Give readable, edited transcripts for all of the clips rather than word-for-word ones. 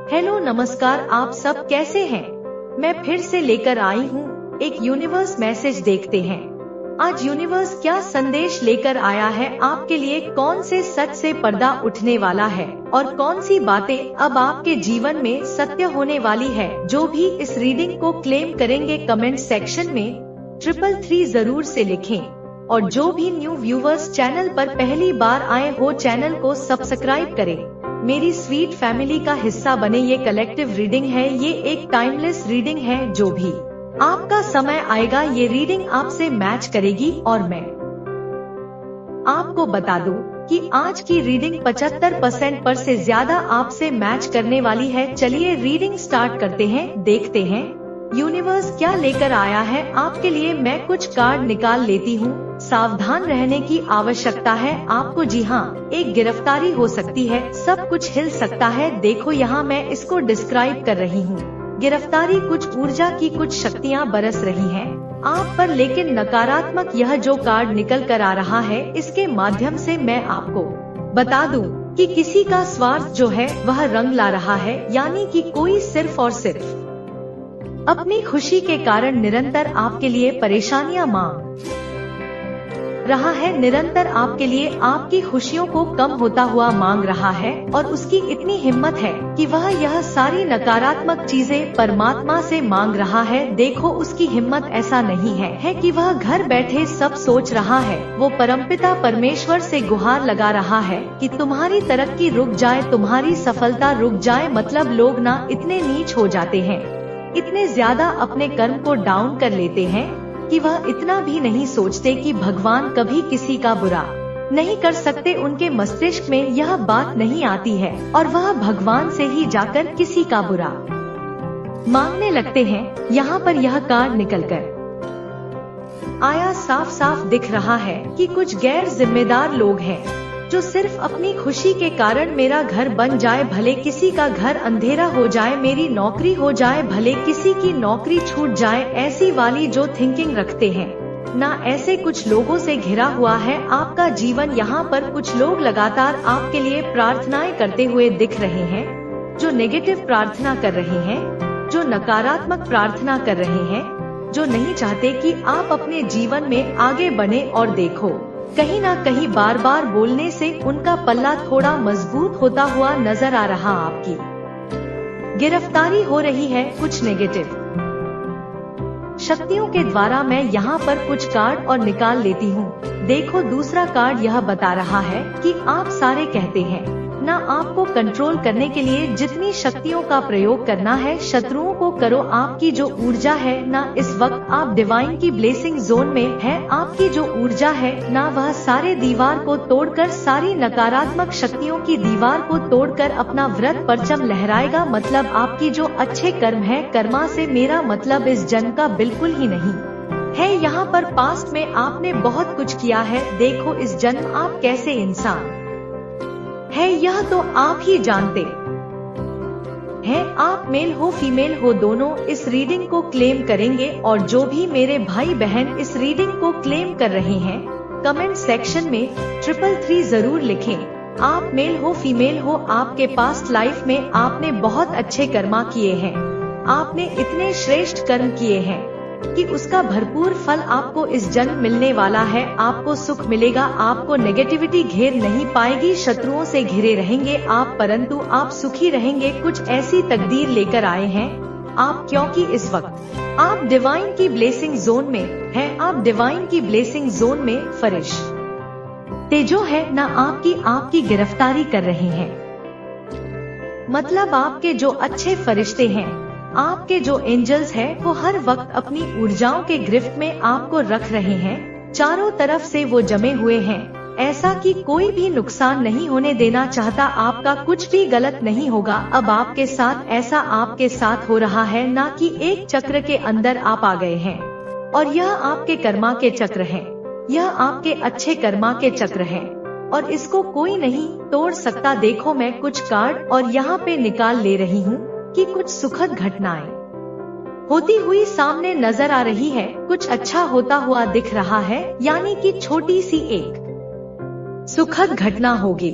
Hello नमस्कार, आप सब कैसे हैं? मैं फिर से लेकर आई हूँ एक यूनिवर्स मैसेज। देखते हैं आज यूनिवर्स क्या संदेश लेकर आया है आपके लिए। कौन से सच से पर्दा उठने वाला है और कौन सी बातें अब आपके जीवन में सत्य होने वाली है। जो भी इस रीडिंग को क्लेम करेंगे कमेंट सेक्शन में 333 जरूर से लिखें। और जो भी न्यू व्यूवर्स चैनल पर पहली बार आए हो चैनल को सब्सक्राइब करें, मेरी स्वीट फैमिली का हिस्सा बने। ये कलेक्टिव रीडिंग है, ये एक टाइमलेस रीडिंग है। जो भी आपका समय आएगा ये रीडिंग आपसे मैच करेगी। और मैं आपको बता दूं कि आज की रीडिंग 75% पर से ज्यादा आपसे मैच करने वाली है। चलिए रीडिंग स्टार्ट करते हैं, देखते हैं यूनिवर्स क्या लेकर आया है आपके लिए। मैं कुछ कार्ड निकाल लेती हूँ। सावधान रहने की आवश्यकता है आपको। जी हाँ, एक गिरफ्तारी हो सकती है, सब कुछ हिल सकता है। देखो यहाँ मैं इसको डिस्क्राइब कर रही हूँ। गिरफ्तारी, कुछ ऊर्जा की कुछ शक्तियाँ बरस रही हैं आप पर, लेकिन नकारात्मक। यह जो कार्ड निकल कर आ रहा है इसके माध्यम से मैं आपको बता दूं कि किसी का स्वार्थ जो है वह रंग ला रहा है। यानी कि कोई सिर्फ और सिर्फ अपनी खुशी के कारण निरंतर आपके लिए परेशानियां मांग रहा है, निरंतर आपके लिए आपकी खुशियों को कम होता हुआ मांग रहा है। और उसकी इतनी हिम्मत है कि वह यह सारी नकारात्मक चीजें परमात्मा से मांग रहा है। देखो उसकी हिम्मत ऐसा नहीं है कि वह घर बैठे सब सोच रहा है। वो परमपिता परमेश्वर से गुहार लगा रहा है कि तुम्हारी तरक्की रुक जाए, तुम्हारी सफलता रुक जाए। मतलब लोग ना इतने नीच हो जाते हैं, इतने ज्यादा अपने कर्म को डाउन कर लेते हैं कि वह इतना भी नहीं सोचते कि भगवान कभी किसी का बुरा नहीं कर सकते। उनके मस्तिष्क में यह बात नहीं आती है और वह भगवान से ही जाकर किसी का बुरा मांगने लगते हैं। यहाँ पर यह कार्ड निकलकर आया, साफ साफ दिख रहा है कि कुछ गैर जिम्मेदार लोग हैं जो सिर्फ अपनी खुशी के कारण मेरा घर बन जाए, भले किसी का घर अंधेरा हो जाए, मेरी नौकरी हो जाए, भले किसी की नौकरी छूट जाए, ऐसी वाली जो थिंकिंग रखते हैं ना, ऐसे कुछ लोगों से घिरा हुआ है आपका जीवन। यहाँ पर कुछ लोग लगातार आपके लिए प्रार्थनाएं करते हुए दिख रहे हैं, जो नेगेटिव प्रार्थना कर रहे हैं, जो नकारात्मक प्रार्थना कर रहे हैं, जो नहीं चाहते कि आप अपने जीवन में आगे बढ़े। और देखो कहीं ना कहीं बार बार बोलने से उनका पल्ला थोड़ा मजबूत होता हुआ नजर आ रहा। आपकी गिरफ्तारी हो रही है कुछ नेगेटिव शक्तियों के द्वारा। मैं यहाँ पर कुछ कार्ड और निकाल लेती हूँ। देखो दूसरा कार्ड यह बता रहा है कि आप सारे कहते हैं ना, आपको कंट्रोल करने के लिए जितनी शक्तियों का प्रयोग करना है शत्रुओं को करो। आपकी जो ऊर्जा है ना, इस वक्त आप डिवाइन की ब्लेसिंग जोन में है। आपकी जो ऊर्जा है ना, वह सारे दीवार को तोड़कर, सारी नकारात्मक शक्तियों की दीवार को तोड़कर अपना व्रत परचम लहराएगा। मतलब आपकी जो अच्छे कर्म है, कर्मा से मेरा मतलब इस जन्म का बिल्कुल ही नहीं है। यहाँ पर पास्ट में आपने बहुत कुछ किया है। देखो इस जन्म आप कैसे इंसान है यह तो आप ही जानते हैं। आप मेल हो फीमेल हो दोनों इस रीडिंग को क्लेम करेंगे। और जो भी मेरे भाई बहन इस रीडिंग को क्लेम कर रहे हैं कमेंट सेक्शन में 333 जरूर लिखें। आप मेल हो फीमेल हो, आपके पास्ट लाइफ में आपने बहुत अच्छे कर्मा किए हैं, आपने इतने श्रेष्ठ कर्म किए हैं कि उसका भरपूर फल आपको इस जन्म मिलने वाला है। आपको सुख मिलेगा, आपको नेगेटिविटी घेर नहीं पाएगी, शत्रुओं से घिरे रहेंगे आप, परंतु आप सुखी रहेंगे। कुछ ऐसी तकदीर लेकर आए हैं आप, क्योंकि इस वक्त आप डिवाइन की ब्लेसिंग जोन में हैं। आप डिवाइन की ब्लेसिंग जोन में फरिश्ते जो है ना, आपकी गिरफ्तारी कर रहे हैं। मतलब आपके जो अच्छे फरिश्ते हैं, आपके जो एंजल्स हैं, वो हर वक्त अपनी ऊर्जाओं के गिरफ्त में आपको रख रहे हैं। चारों तरफ से वो जमे हुए हैं, ऐसा कि कोई भी नुकसान नहीं होने देना चाहता। आपका कुछ भी गलत नहीं होगा। अब आपके साथ ऐसा आपके साथ हो रहा है ना कि एक चक्र के अंदर आप आ गए हैं और यह आपके कर्मा के चक्र हैं, यह आपके अच्छे कर्मा के चक्र हैं और इसको कोई नहीं तोड़ सकता। देखो मैं कुछ कार्ड और यहाँ पे निकाल ले रही हूँ कि कुछ सुखद घटनाएं होती हुई सामने नजर आ रही है, कुछ अच्छा होता हुआ दिख रहा है। यानी कि छोटी सी एक सुखद घटना होगी।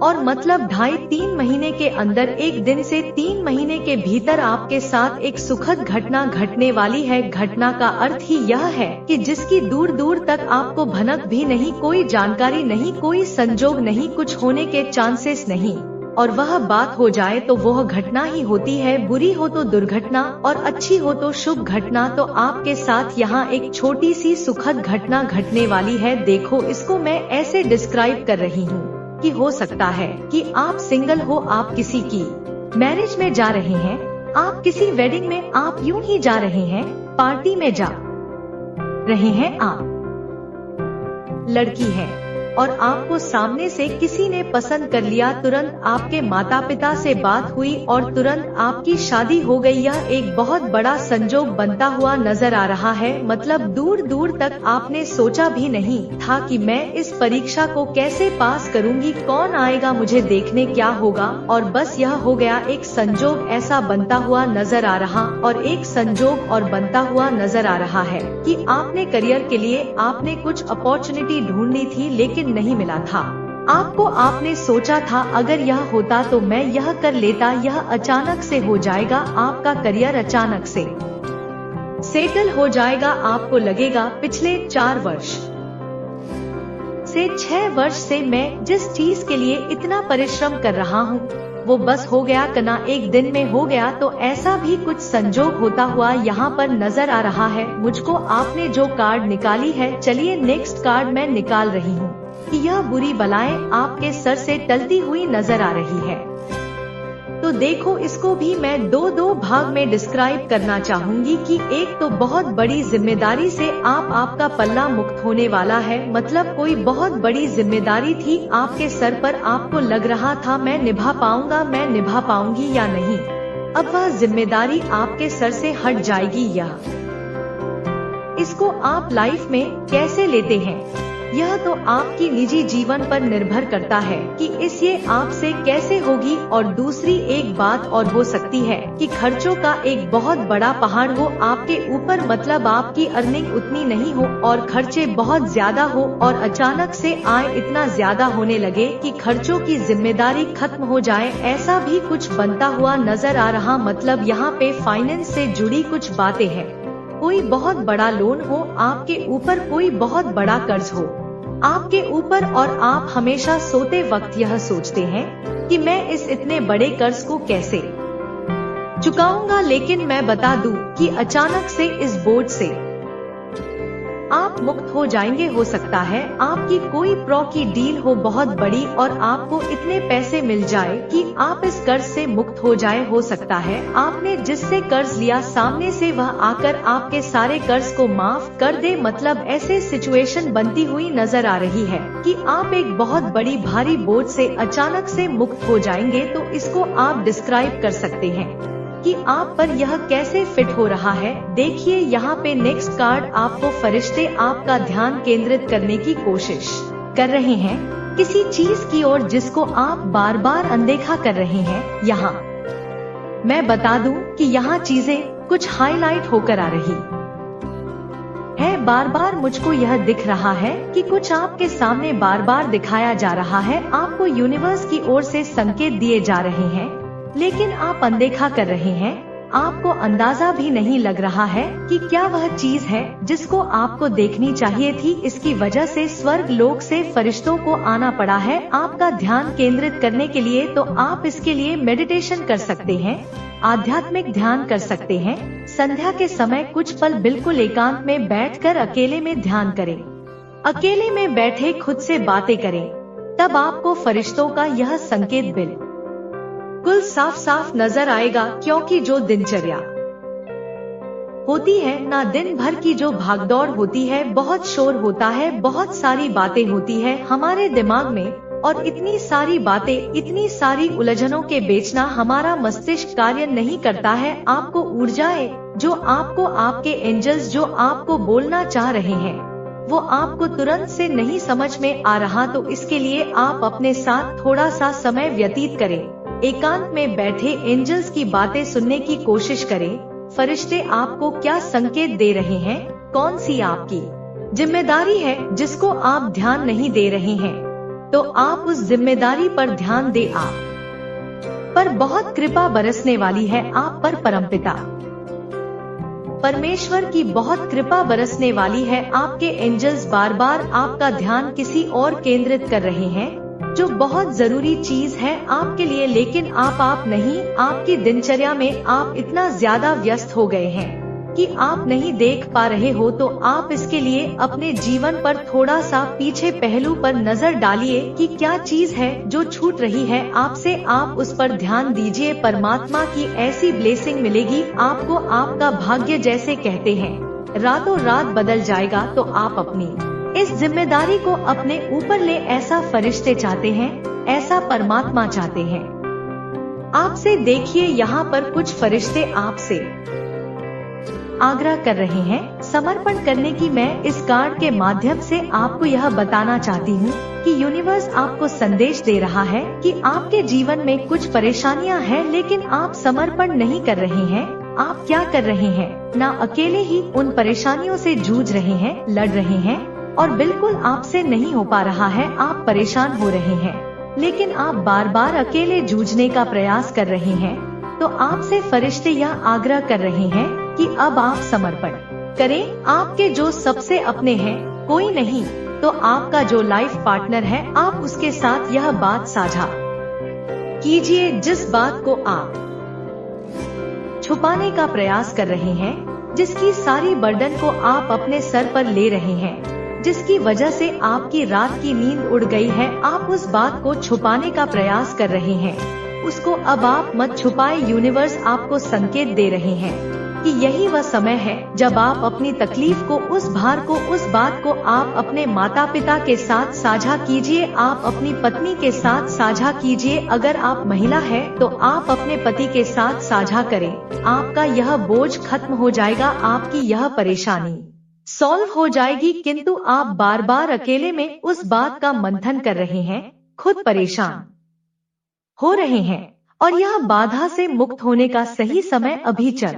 और मतलब 2.5-3 महीने के अंदर, 1 दिन से 3 महीने के भीतर आपके साथ एक सुखद घटना घटने वाली है। घटना का अर्थ ही यह है कि जिसकी दूर दूर तक आपको भनक भी नहीं, कोई जानकारी नहीं, कोई संजोग नहीं, कुछ होने के चांसेस नहीं, और वह बात हो जाए तो वह घटना ही होती है। बुरी हो तो दुर्घटना और अच्छी हो तो शुभ घटना। तो आपके साथ यहाँ एक छोटी सी सुखद घटना घटने वाली है। देखो, इसको मैं ऐसे डिस्क्राइब कर रही हूँ कि हो सकता है कि आप सिंगल हो, आप किसी की मैरिज में जा रहे हैं, आप किसी वेडिंग में, आप यूं ही जा रहे हैं, पार्टी में जा रहे हैं, आप लड़की है और आपको सामने से किसी ने पसंद कर लिया। तुरंत आपके माता पिता से बात हुई और तुरंत आपकी शादी हो गई। यह एक बहुत बड़ा संजोग बनता हुआ नजर आ रहा है। मतलब दूर दूर तक आपने सोचा भी नहीं था कि मैं इस परीक्षा को कैसे पास करूंगी, कौन आएगा मुझे देखने, क्या होगा, और बस यह हो गया। एक संजोग ऐसा बनता हुआ नजर आ रहा, और एक संजोग और बनता हुआ नजर आ रहा है कि आपने करियर के लिए आपने कुछ अपॉर्चुनिटी ढूंढी थी लेकिन नहीं मिला था आपको। आपने सोचा था अगर यह होता तो मैं यह कर लेता। यह अचानक से हो जाएगा, आपका करियर अचानक से सेटल हो जाएगा। आपको लगेगा पिछले 4 वर्ष से 6 वर्ष से मैं जिस चीज के लिए इतना परिश्रम कर रहा हूँ वो बस हो गया, कना 1 दिन में हो गया। तो ऐसा भी कुछ संजोग होता हुआ यहाँ पर नजर आ रहा है मुझको। आपने जो कार्ड निकाली है, चलिए नेक्स्ट कार्ड मैं निकाल रही हूँ कि यह बुरी बलाएं आपके सर से टलती हुई नजर आ रही है। तो देखो, इसको भी मैं दो भाग में डिस्क्राइब करना चाहूंगी कि एक तो बहुत बड़ी जिम्मेदारी से आपका पल्ला मुक्त होने वाला है। मतलब कोई बहुत बड़ी जिम्मेदारी थी आपके सर पर, आपको लग रहा था मैं निभा पाऊंगा, मैं निभा पाऊंगी या नहीं। अब वह जिम्मेदारी आपके सर से हट जाएगी। इसको आप लाइफ में कैसे लेते हैं, यह तो आपकी निजी जीवन पर निर्भर करता है कि ये आपसे कैसे होगी। और दूसरी एक बात और हो सकती है कि खर्चों का एक बहुत बड़ा पहाड़ हो आपके ऊपर। मतलब आपकी अर्निंग उतनी नहीं हो और खर्चे बहुत ज्यादा हो, और अचानक से आय इतना ज्यादा होने लगे कि खर्चों की जिम्मेदारी खत्म हो जाए। ऐसा भी कुछ बनता हुआ नजर आ रहा। मतलब यहाँ पे फाइनेंस से जुड़ी कुछ बातें हैं। कोई बहुत बड़ा लोन हो आपके ऊपर, कोई बहुत बड़ा कर्ज हो आपके ऊपर, और आप हमेशा सोते वक्त यह सोचते हैं कि मैं इस इतने बड़े कर्ज को कैसे चुकाऊंगा। लेकिन मैं बता दूं कि अचानक से इस बोझ से आप मुक्त हो जाएंगे। हो सकता है आपकी कोई प्रो की डील हो बहुत बड़ी और आपको इतने पैसे मिल जाए कि आप इस कर्ज से मुक्त हो जाए। हो सकता है आपने जिससे कर्ज लिया सामने से वह आकर आपके सारे कर्ज को माफ कर दे। मतलब ऐसे सिचुएशन बनती हुई नजर आ रही है कि आप एक बहुत बड़ी भारी बोझ से अचानक से मुक्त हो जाएंगे। तो इसको आप डिस्क्राइब कर सकते हैं कि आप पर यह कैसे फिट हो रहा है। देखिए, यहाँ पे नेक्स्ट कार्ड आपको फरिश्ते आपका ध्यान केंद्रित करने की कोशिश कर रहे हैं किसी चीज की ओर जिसको आप बार बार अनदेखा कर रहे हैं। यहाँ मैं बता दूं कि यहाँ चीजें कुछ हाईलाइट होकर आ रही है। बार बार मुझको यह दिख रहा है कि कुछ आपके सामने बार बार दिखाया जा रहा है। आपको यूनिवर्स की ओर से संकेत दिए जा रहे हैं लेकिन आप अनदेखा कर रहे हैं। आपको अंदाजा भी नहीं लग रहा है कि क्या वह चीज है जिसको आपको देखनी चाहिए थी। इसकी वजह से स्वर्ग लोक से फरिश्तों को आना पड़ा है आपका ध्यान केंद्रित करने के लिए। तो आप इसके लिए मेडिटेशन कर सकते हैं, आध्यात्मिक ध्यान कर सकते हैं। संध्या के समय कुछ पल बिल्कुल एकांत में बैठकर अकेले में ध्यान करें। अकेले में बैठे खुद से बातें करें, तब आपको फरिश्तों का यह संकेत बिल्कुल साफ साफ नजर आएगा। क्योंकि जो दिनचर्या होती है ना, दिन भर की जो भागदौड़ होती है, बहुत शोर होता है, बहुत सारी बातें होती है हमारे दिमाग में, और इतनी सारी बातें, इतनी सारी उलझनों के बीच ना हमारा मस्तिष्क कार्य नहीं करता है। आपको ऊर्जाएं जो आपको आपके एंजल्स जो आपको बोलना चाह रहे हैं वो आपको तुरंत से नहीं समझ में आ रहा। तो इसके लिए आप अपने साथ थोड़ा सा समय व्यतीत करें, एकांत में बैठे एंजल्स की बातें सुनने की कोशिश करें। फरिश्ते आपको क्या संकेत दे रहे हैं, कौन सी आपकी जिम्मेदारी है जिसको आप ध्यान नहीं दे रहे हैं। तो आप उस जिम्मेदारी पर ध्यान दे। आप पर बहुत कृपा बरसने वाली है। आप पर परमपिता परमेश्वर की बहुत कृपा बरसने वाली है। आपके एंजल्स बार बार आपका ध्यान किसी और केंद्रित कर रहे हैं, जो बहुत जरूरी चीज है आपके लिए, लेकिन आप नहीं। आपकी दिनचर्या में आप इतना ज्यादा व्यस्त हो गए हैं कि आप नहीं देख पा रहे हो। तो आप इसके लिए अपने जीवन पर थोड़ा सा पीछे पहलू पर नजर डालिए कि क्या चीज है जो छूट रही है आपसे। आप उस पर ध्यान दीजिए। परमात्मा की ऐसी ब्लेसिंग मिलेगी आपको। आपका भाग्य, जैसे कहते हैं, रातों रात बदल जाएगा। तो आप अपनी इस जिम्मेदारी को अपने ऊपर ले। ऐसा फरिश्ते चाहते हैं, ऐसा परमात्मा चाहते हैं आपसे। देखिए, यहाँ पर कुछ फरिश्ते आपसे आग्रह कर रहे हैं समर्पण करने की। मैं इस कार्ड के माध्यम से आपको यह बताना चाहती हूँ कि यूनिवर्स आपको संदेश दे रहा है कि आपके जीवन में कुछ परेशानियाँ हैं, लेकिन आप समर्पण नहीं कर रहे हैं। आप क्या कर रहे हैं ना, अकेले ही उन परेशानियों से जूझ रहे हैं, लड़ रहे हैं, और बिल्कुल आपसे नहीं हो पा रहा है। आप परेशान हो रहे हैं, लेकिन आप बार बार अकेले जूझने का प्रयास कर रहे हैं। तो आपसे फरिश्ते यह आग्रह कर रहे हैं कि अब आप समर्पण करें। आपके जो सबसे अपने हैं, कोई नहीं तो आपका जो लाइफ पार्टनर है, आप उसके साथ यह बात साझा कीजिए, जिस बात को आप छुपाने का प्रयास कर रहे हैं, जिसकी सारी बर्डन को आप अपने सर पर ले रहे हैं, जिसकी वजह से आपकी रात की नींद उड़ गई है। आप उस बात को छुपाने का प्रयास कर रहे हैं, उसको अब आप मत छुपाए। यूनिवर्स आपको संकेत दे रहे हैं कि यही वह समय है जब आप अपनी तकलीफ को, उस भार को, उस बात को आप अपने माता पिता के साथ साझा कीजिए। आप अपनी पत्नी के साथ साझा कीजिए। अगर आप महिला है तो आप अपने पति के साथ साझा करें। आपका यह बोझ खत्म हो जाएगा, आपकी यह परेशानी सॉल्व हो जाएगी। किंतु आप बार बार अकेले में उस बात का मंथन कर रहे हैं, खुद परेशान हो रहे हैं, और यह बाधा से मुक्त होने का सही समय अभी चल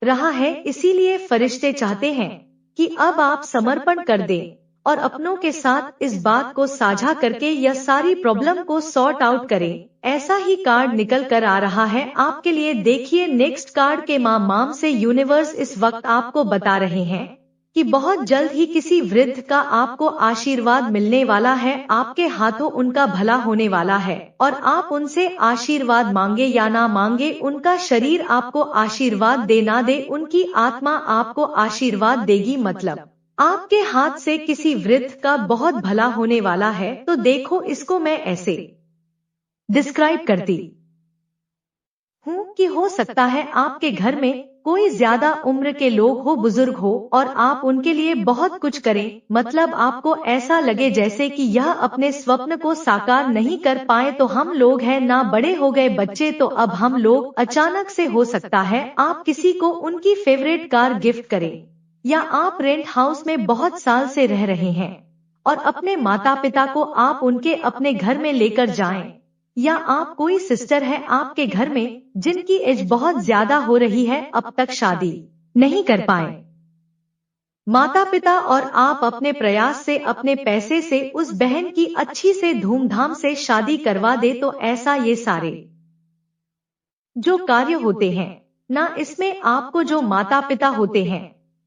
रहा है। इसीलिए फरिश्ते चाहते हैं कि अब आप समर्पण कर दें और अपनों के साथ इस बात को साझा करके यह सारी प्रॉब्लम को सॉर्ट आउट करें। ऐसा ही कार्ड निकल कर आ रहा है आपके लिए। देखिए, नेक्स्ट कार्ड के माम से यूनिवर्स इस वक्त आपको बता रहे हैं कि बहुत जल्द ही किसी वृद्ध का आपको आशीर्वाद मिलने वाला है। आपके हाथों उनका भला होने वाला है, और आप उनसे आशीर्वाद मांगे या ना मांगे, उनका शरीर आपको आशीर्वाद दे ना दे, उनकी आत्मा आपको आशीर्वाद देगी। मतलब आपके हाथ से किसी वृद्ध का बहुत भला होने वाला है। तो देखो, इसको मैं ऐसे डिस्क्राइब करती हूँ कि हो सकता है आपके घर में कोई ज्यादा उम्र के लोग हो, बुजुर्ग हो, और आप उनके लिए बहुत कुछ करें। मतलब आपको ऐसा लगे जैसे कि यह अपने स्वप्न को साकार नहीं कर पाए। तो हम लोग हैं ना, बड़े हो गए बच्चे, तो अब हम लोग अचानक से हो सकता है आप किसी को उनकी फेवरेट कार गिफ्ट करें, या आप रेंट हाउस में बहुत साल से रह रहे हैं और अपने माता पिता को आप उनके अपने घर में लेकर जाएं, या आप कोई सिस्टर है आपके घर में जिनकी एज बहुत ज्यादा हो रही है, अब तक शादी नहीं कर पाए माता पिता, और आप अपने प्रयास से, अपने पैसे से उस बहन की अच्छी से धूमधाम से शादी करवा दे। तो ऐसा ये सारे जो कार्य होते हैं ना, इसमें आपको जो माता पिता होते हैं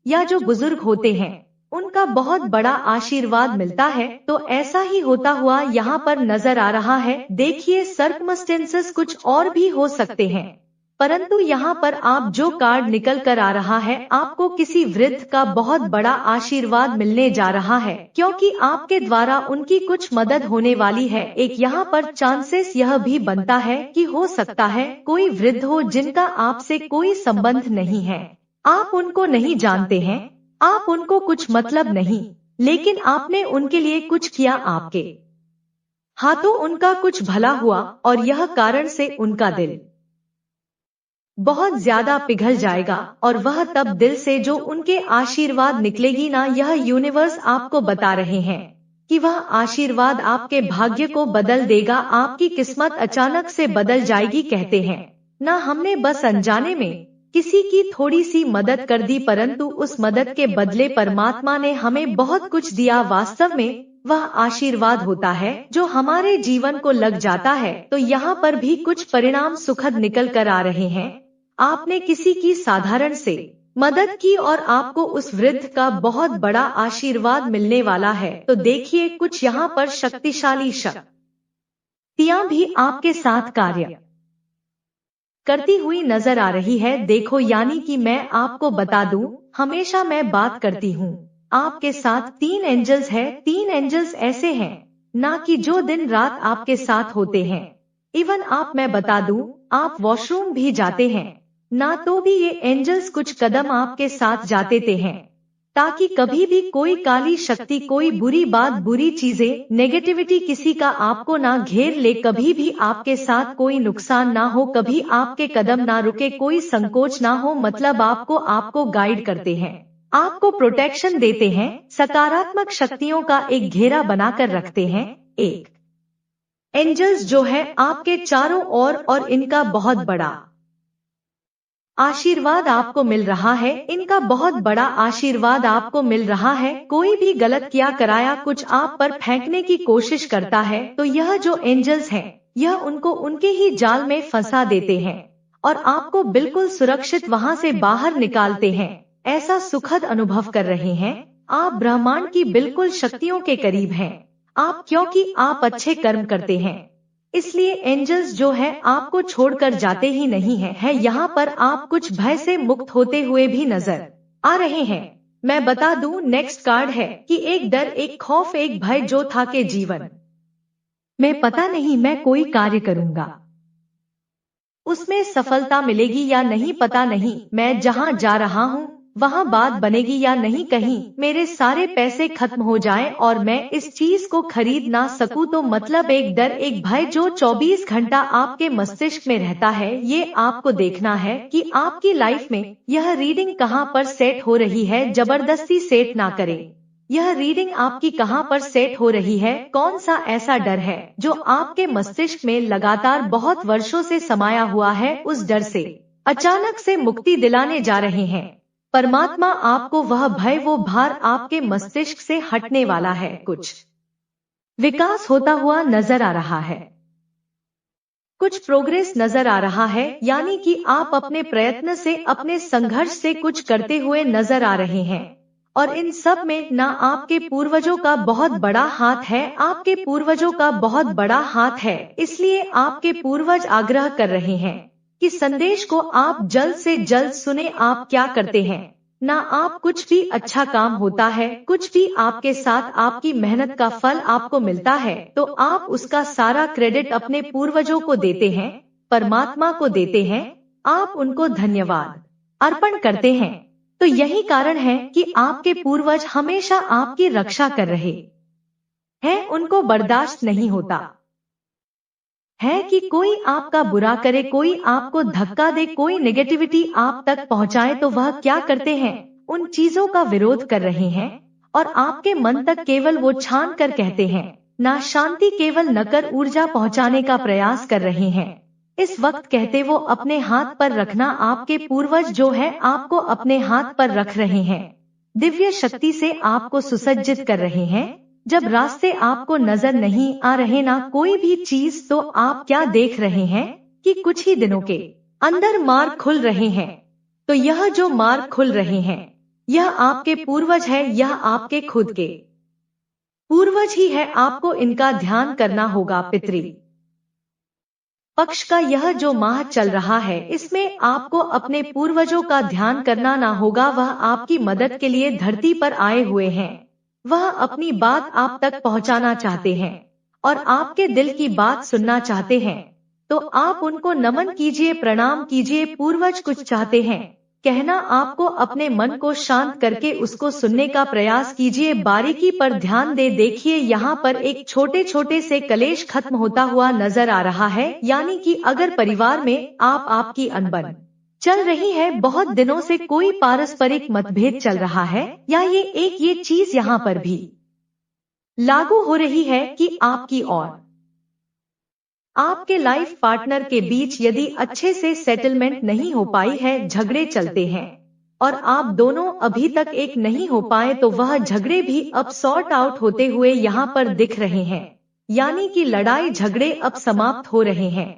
या जो बुजुर्ग होते हैं, उनका बहुत बड़ा आशीर्वाद मिलता है। तो ऐसा ही होता हुआ यहाँ पर नजर आ रहा है। देखिए, सर्कमस्टेंसेस कुछ और भी हो सकते हैं, परंतु यहाँ पर आप जो कार्ड निकल कर आ रहा है, आपको किसी वृद्ध का बहुत बड़ा आशीर्वाद मिलने जा रहा है, क्योंकि आपके द्वारा उनकी कुछ मदद होने वाली है। एक यहाँ पर चांसेस यह भी बनता है कि हो सकता है कोई वृद्ध हो जिनका आपसे कोई संबंध नहीं है, आप उनको नहीं जानते हैं, आप उनको कुछ मतलब नहीं, लेकिन आपने उनके लिए कुछ किया, आपके हाथों उनका कुछ भला हुआ, और यह कारण से उनका दिल बहुत ज्यादा पिघल जाएगा, और वह तब दिल से जो उनके आशीर्वाद निकलेगी ना, यह यूनिवर्स आपको बता रहे हैं कि वह आशीर्वाद आपके भाग्य को बदल देगा। आपकी किस्मत अचानक से बदल जाएगी। कहते हैं ना, हमने बस अनजाने में किसी की थोड़ी सी मदद कर दी, परंतु उस मदद के बदले परमात्मा ने हमें बहुत कुछ दिया। वास्तव में वह आशीर्वाद होता है जो हमारे जीवन को लग जाता है। तो यहाँ पर भी कुछ परिणाम सुखद निकल कर आ रहे हैं। आपने किसी की साधारण से मदद की और आपको उस वृद्ध का बहुत बड़ा आशीर्वाद मिलने वाला है। तो देखिए, कुछ यहाँ पर शक्तिशाली शक्तियां भी आपके साथ कार्य करती हुई नजर आ रही है। देखो, यानी कि मैं आपको बता दूं, हमेशा मैं बात करती हूँ, आपके साथ 3 एंजल्स है। 3 एंजल्स ऐसे हैं ना कि जो दिन रात आपके साथ होते हैं। इवन मैं बता दूं, आप वॉशरूम भी जाते हैं ना, तो भी ये एंजल्स कुछ कदम आपके साथ जाते हैं, ताकि कभी भी कोई काली शक्ति, कोई बुरी बात, बुरी चीजें, नेगेटिविटी किसी का आपको ना घेर ले। कभी भी आपके साथ कोई नुकसान ना हो, कभी आपके कदम ना रुके, कोई संकोच ना हो। मतलब आपको गाइड करते हैं, आपको प्रोटेक्शन देते हैं, सकारात्मक शक्तियों का एक घेरा बनाकर रखते हैं। एक एंजल्स जो है आपके चारों ओर, और इनका बहुत बड़ा आशीर्वाद आपको मिल रहा है। इनका बहुत बड़ा आशीर्वाद आपको मिल रहा है। कोई भी गलत किया कराया कुछ आप पर फेंकने की कोशिश करता है, तो यह जो एंजल्स हैं, यह उनको उनके ही जाल में फंसा देते हैं और आपको बिल्कुल सुरक्षित वहां से बाहर निकालते हैं। ऐसा सुखद अनुभव कर रहे हैं। आप ब्रह्मांड की बिल्कुल शक्तियों के करीब हैं। क्योंकि आप अच्छे कर्म करते हैं, इसलिए एंजल्स जो है आपको छोड़कर जाते ही नहीं है। यहाँ पर आप कुछ भय से मुक्त होते हुए भी नजर आ रहे हैं। मैं बता दूं, नेक्स्ट कार्ड है कि एक डर, एक खौफ, एक भय जो था के जीवन में पता नहीं मैं कोई कार्य करूंगा, उसमें सफलता मिलेगी या नहीं, पता नहीं मैं जहां जा रहा हूं वहां बात बनेगी या नहीं, कहीं मेरे सारे पैसे खत्म हो जाएं और मैं इस चीज को खरीद ना सकूं। तो मतलब एक डर, एक भय जो 24 घंटा आपके मस्तिष्क में रहता है। ये आपको देखना है कि आपकी लाइफ में यह रीडिंग कहां पर सेट हो रही है। जबरदस्ती सेट ना करें। यह रीडिंग आपकी कहां पर सेट हो रही है, कौन सा ऐसा डर है जो आपके मस्तिष्क में लगातार बहुत वर्षों से समाया हुआ है। उस डर से अचानक से मुक्ति दिलाने जा रहे हैं परमात्मा आपको। वह भय, वो भार आपके मस्तिष्क से हटने वाला है। कुछ विकास होता हुआ नजर आ रहा है, कुछ प्रोग्रेस नजर आ रहा है, यानी कि आप अपने प्रयत्न से, अपने संघर्ष से कुछ करते हुए नजर आ रहे हैं। और इन सब में ना आपके पूर्वजों का बहुत बड़ा हाथ है, आपके पूर्वजों का बहुत बड़ा हाथ है। इसलिए आपके पूर्वज आग्रह कर रहे हैं कि संदेश को आप जल्द से जल्द सुने। आप क्या करते हैं ना, आप कुछ भी अच्छा काम होता है, कुछ भी आपके साथ आपकी मेहनत का फल आपको मिलता है, तो आप उसका सारा क्रेडिट अपने पूर्वजों को देते हैं, परमात्मा को देते हैं। आप उनको धन्यवाद अर्पण करते हैं। तो यही कारण है कि आपके पूर्वज हमेशा आपकी रक्षा कर रहे हैं। उनको बर्दाश्त नहीं होता है कि कोई आपका बुरा करे, कोई आपको धक्का दे, कोई नेगेटिविटी आप तक पहुंचाए। तो वह क्या करते हैं, उन चीजों का विरोध कर रहे हैं और आपके मन तक केवल वो छान कर कहते हैं ना, शांति केवल नकर ऊर्जा पहुंचाने का प्रयास कर रहे हैं। इस वक्त कहते वो अपने हाथ पर रखना, आपके पूर्वज जो है आपको अपने हाथ पर रख रहे हैं, दिव्य शक्ति से आपको सुसज्जित कर रहे हैं। जब रास्ते आपको नजर नहीं आ रहे ना कोई भी चीज, तो आप क्या देख रहे हैं कि कुछ ही दिनों के अंदर मार्ग खुल रहे हैं। तो यह जो मार्ग खुल रहे हैं, यह आपके पूर्वज है, यह आपके खुद के पूर्वज ही है। आपको इनका ध्यान करना होगा। पितृ पक्ष का यह जो माह चल रहा है, इसमें आपको अपने पूर्वजों का ध्यान करना ना होगा। वह आपकी मदद के लिए धरती पर आए हुए हैं। वह अपनी बात आप तक पहुंचाना चाहते हैं और आपके दिल की बात सुनना चाहते हैं। तो आप उनको नमन कीजिए, प्रणाम कीजिए। पूर्वज कुछ चाहते हैं कहना, आपको अपने मन को शांत करके उसको सुनने का प्रयास कीजिए। बारीकी पर ध्यान दे। देखिए, यहाँ पर एक छोटे छोटे से कलेश खत्म होता हुआ नजर आ रहा है। यानी कि अगर परिवार में आपकी अनबन चल रही है, बहुत दिनों से कोई पारस्परिक मतभेद चल रहा है, या ये चीज यहाँ पर भी लागू हो रही है कि आपकी और आपके लाइफ पार्टनर के बीच यदि अच्छे से सेटलमेंट नहीं हो पाई है, झगड़े चलते हैं, और आप दोनों अभी तक एक नहीं हो पाए तो वह झगड़े भी अब सॉर्ट आउट होते हुए यहाँ पर दिख रहे हैं। यानी कि लड़ाई झगड़े अब समाप्त हो रहे हैं।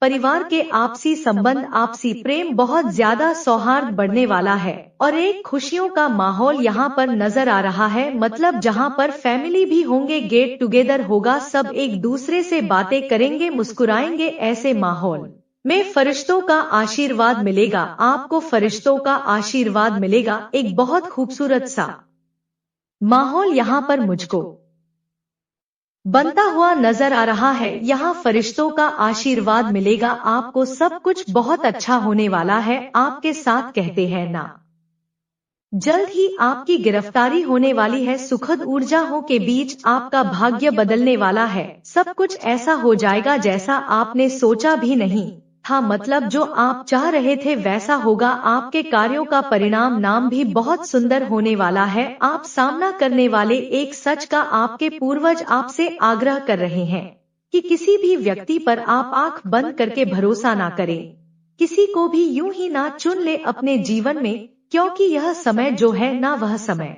परिवार के आपसी संबंध, आपसी प्रेम बहुत ज्यादा सौहार्द बढ़ने वाला है और एक खुशियों का माहौल यहाँ पर नजर आ रहा है। मतलब जहाँ पर फैमिली भी होंगे, गेट टुगेदर होगा, सब एक दूसरे से बातें करेंगे, मुस्कुराएंगे। ऐसे माहौल में फरिश्तों का आशीर्वाद मिलेगा, आपको फरिश्तों का आशीर्वाद मिलेगा। एक बहुत खूबसूरत सा माहौल यहाँ पर मुझको बनता हुआ नजर आ रहा है। यहाँ फरिश्तों का आशीर्वाद मिलेगा, आपको सब कुछ बहुत अच्छा होने वाला है। आपके साथ कहते हैं ना, जल्द ही आपकी गिरफ्तारी होने वाली है। सुखद ऊर्जाओं के बीच आपका भाग्य बदलने वाला है। सब कुछ ऐसा हो जाएगा जैसा आपने सोचा भी नहीं था। मतलब जो आप चाह रहे थे वैसा होगा। आपके कार्यों का परिणाम नाम भी बहुत सुंदर होने वाला है। आप सामना करने वाले एक सच का आपके पूर्वज आपसे आग्रह कर रहे हैं कि किसी भी व्यक्ति पर आप आंख बंद करके भरोसा ना करें, किसी को भी यूं ही ना चुन ले अपने जीवन में, क्योंकि यह समय जो है ना, वह समय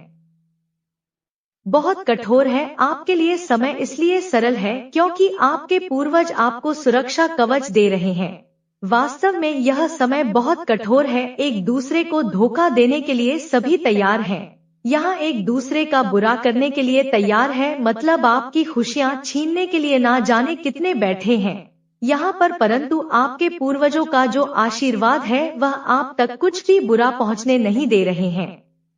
बहुत कठोर है। आपके लिए समय इसलिए सरल है क्योंकि आपके पूर्वज आपको सुरक्षा कवच दे रहे हैं। वास्तव में यह समय बहुत कठोर है। एक दूसरे को धोखा देने के लिए सभी तैयार हैं। यहाँ एक दूसरे का बुरा करने के लिए तैयार है। मतलब आपकी खुशियाँ छीनने के लिए ना जाने कितने बैठे हैं यहाँ पर। परंतु आपके पूर्वजों का जो आशीर्वाद है वह आप तक कुछ भी बुरा पहुँचने नहीं दे रहे हैं।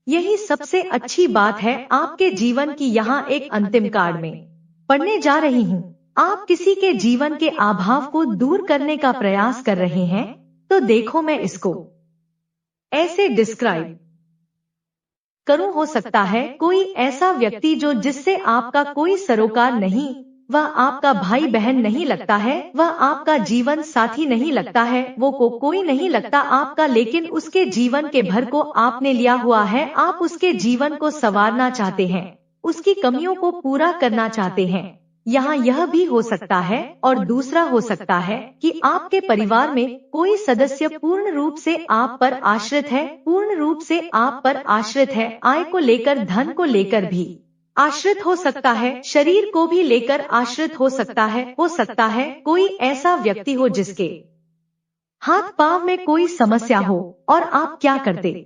यही सबसे अच्छी बात है आपके जीवन की। यहाँ एक अंतिम कार्ड में पढ़ने जा रही हूँ। आप किसी के जीवन के अभाव को दूर करने का प्रयास कर रहे हैं, तो देखो मैं इसको ऐसे डिस्क्राइब करूं। हो सकता है कोई ऐसा व्यक्ति जो जिससे आपका कोई सरोकार नहीं, वह आपका भाई बहन नहीं लगता है, वह आपका जीवन साथी नहीं लगता है, वो कोई नहीं लगता आपका, लेकिन उसके जीवन के भर को आपने लिया हुआ है। आप उसके जीवन को संवारना चाहते हैं, उसकी कमियों को पूरा करना चाहते हैं। यहाँ यह भी हो सकता है और दूसरा हो सकता है कि आपके परिवार में कोई सदस्य पूर्ण रूप से आप पर आश्रित है, पूर्ण रूप से आप पर आश्रित है। आय को लेकर, धन को लेकर भी आश्रित हो सकता है, शरीर को भी लेकर आश्रित हो सकता है। हो सकता है कोई ऐसा व्यक्ति हो जिसके हाथ पांव में कोई समस्या हो और आप क्या करते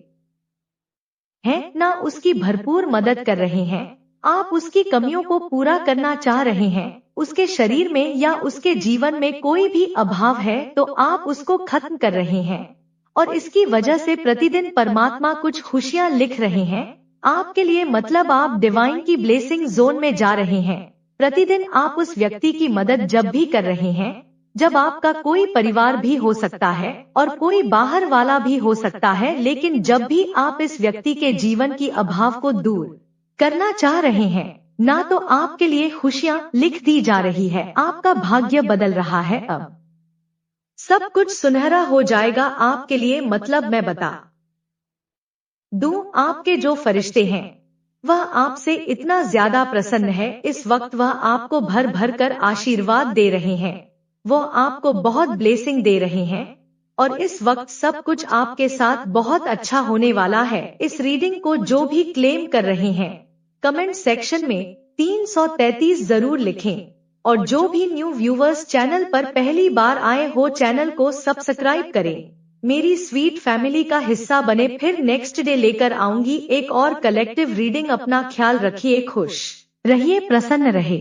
हैं ना, उसकी भरपूर मदद कर रहे हैं। आप उसकी कमियों को पूरा करना चाह रहे हैं। उसके शरीर में या उसके जीवन में कोई भी अभाव है तो आप उसको खत्म कर रहे हैं, और इसकी वजह से प्रतिदिन परमात्मा कुछ खुशियां लिख रहे हैं आपके लिए। मतलब आप डिवाइन की ब्लेसिंग जोन में जा रहे हैं। प्रतिदिन आप उस व्यक्ति की मदद जब भी कर रहे हैं, जब आपका कोई परिवार भी हो सकता है और कोई बाहर वाला भी हो सकता है, लेकिन जब भी आप इस व्यक्ति के जीवन की अभाव को दूर करना चाह रहे हैं ना, तो आपके लिए खुशियां लिख दी जा रही है। आपका भाग्य बदल रहा है। अब सब कुछ सुनहरा हो जाएगा आपके लिए। मतलब मैं बता दूं, आपके जो फरिश्ते हैं वह आपसे इतना ज्यादा प्रसन्न है। इस वक्त वह आपको भर भर कर आशीर्वाद दे रहे हैं, वो आपको बहुत ब्लेसिंग दे रहे हैं, और इस वक्त सब कुछ आपके साथ बहुत अच्छा होने वाला है। इस रीडिंग को जो भी क्लेम कर रहे हैं, कमेंट सेक्शन में 333 जरूर लिखें। और जो भी न्यू व्यूवर्स चैनल पर पहली बार आए हो, चैनल को सब्सक्राइब करें, मेरी स्वीट फैमिली का हिस्सा बने। फिर नेक्स्ट डे लेकर आऊंगी एक और कलेक्टिव रीडिंग। अपना ख्याल रखिए, खुश रहिए, प्रसन्न रहे।